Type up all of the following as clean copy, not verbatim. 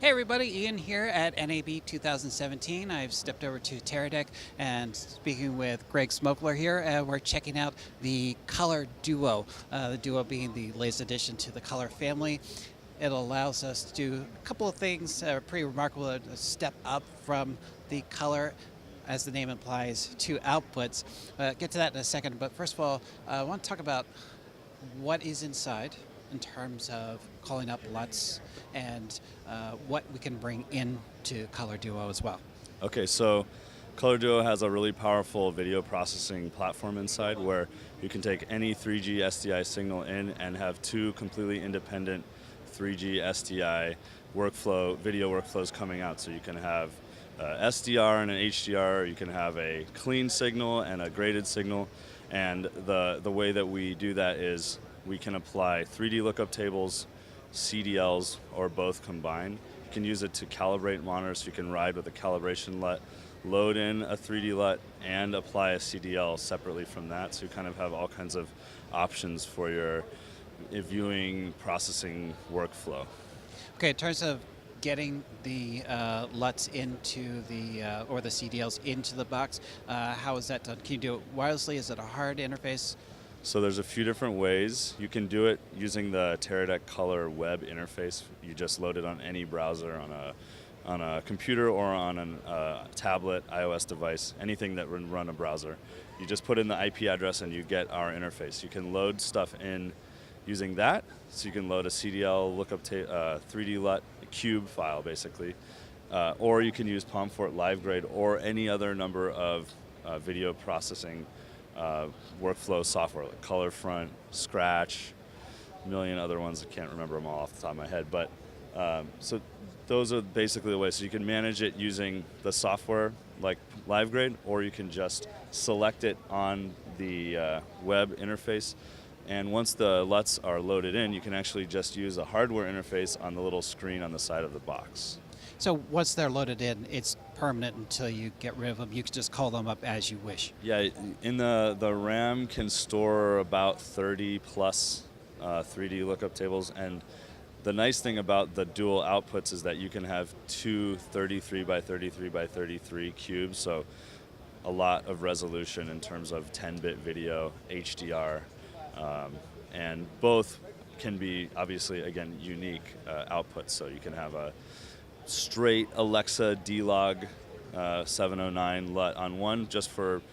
Hey everybody, Ian here at NAB 2017. I've stepped over to Teradek and speaking with Greg Smokler here. We're checking out the COLR Duo, the Duo being the latest addition to the COLR family. It allows us to do a couple of things pretty remarkable, a step up from the COLR, as the name implies, to outputs. Get to that in a second, but first of all, I want to talk about what is inside in terms of calling up LUTs and what we can bring into COLR Duo as well. Okay, so COLR Duo has a really powerful video processing platform inside where you can take any 3G SDI signal in and have two completely independent 3G SDI video workflows coming out. So you can have SDR and an HDR, you can have a clean signal and a graded signal, and the way that we do that is we can apply 3D lookup tables, CDLs, or both combined. You can use it to calibrate monitors, so you can ride with a calibration LUT, load in a 3D LUT, and apply a CDL separately from that, so you kind of have all kinds of options for your viewing processing workflow. Okay, in terms of getting the LUTs into the, or the CDLs into the box, how is that done? Can you do it wirelessly? Is it a hard interface? So there's a few different ways. You can do it using the Teradek COLR web interface. You just load it on any browser, on a computer or on a tablet, iOS device, anything that would run a browser. You just put in the IP address and you get our interface. You can load stuff in using that. So you can load a CDL, lookup 3D LUT, a cube file basically, or you can use PalmFort LiveGrade or any other number of video processing workflow software like ColorFront, Scratch, a million other ones. I can't remember them all off the top of my head, but so those are basically the ways. So you can manage it using the software like LiveGrade, or you can just select it on the web interface. And once the LUTs are loaded in, you can actually just use a hardware interface on the little screen on the side of the box. So once they're loaded in, it's permanent until you get rid of them. You can just call them up as you wish. Yeah, in the RAM can store about 30 plus 3D lookup tables, and the nice thing about the dual outputs is that you can have two 33 by 33 by 33 cubes, so a lot of resolution in terms of 10-bit video, HDR, and both can be obviously, again, unique outputs. So you can have a straight Alexa D-Log 709 LUT on one just for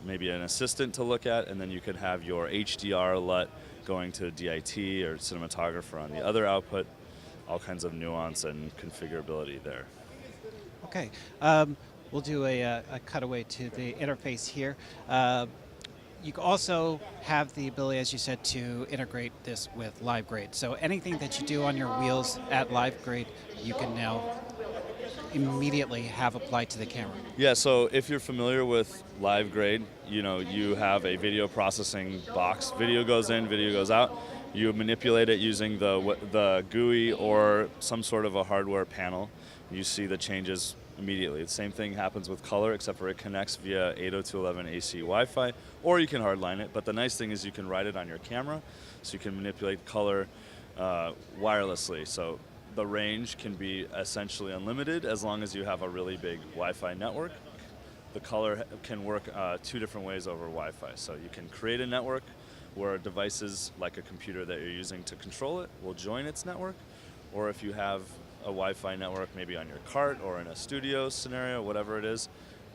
maybe an assistant to look at, and then you could have your HDR LUT going to DIT or cinematographer on the other output. All kinds of nuance and configurability there. Okay, we'll do a cutaway to the interface here. You also have the ability, as you said, to integrate this with LiveGrade. So anything that you do on your wheels at LiveGrade, you can now immediately have applied to the camera. Yeah, so if you're familiar with LiveGrade, you have a video processing box. Video goes in, video goes out. You manipulate it using the GUI or some sort of a hardware panel. You see the changes immediately. The same thing happens with COLR, except for it connects via 802.11 AC Wi-Fi, or you can hardline it. But the nice thing is you can write it on your camera, so you can manipulate COLR wirelessly. So the range can be essentially unlimited as long as you have a really big Wi-Fi network. The COLR can work two different ways over Wi-Fi. So you can create a network where devices like a computer that you're using to control it will join its network, or if you have a Wi-Fi network maybe on your cart or in a studio scenario, whatever it is,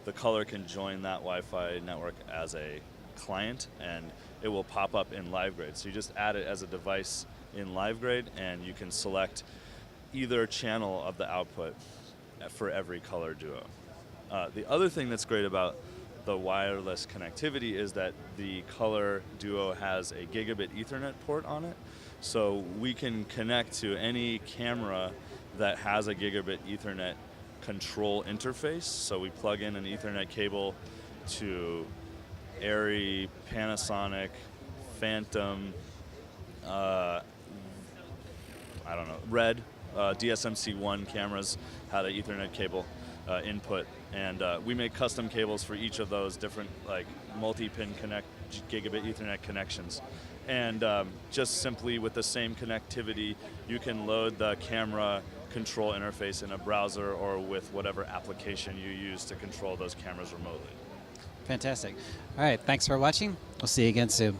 the COLR can join that Wi-Fi network as a client, and it will pop up in LiveGrade. So you just add it as a device in LiveGrade, and you can select either channel of the output for every COLR Duo. The other thing that's great about the wireless connectivity is that the COLR Duo has a Gigabit Ethernet port on it, so we can connect to any camera that has a Gigabit Ethernet control interface. So we plug in an Ethernet cable to Arri, Panasonic, Phantom, Red, DSMC1 cameras had an Ethernet cable input, and we make custom cables for each of those different multi-pin Gigabit Ethernet connections. And just simply with the same connectivity, you can load the camera control interface in a browser or with whatever application you use to control those cameras remotely. Fantastic. All right, thanks for watching. We'll see you again soon.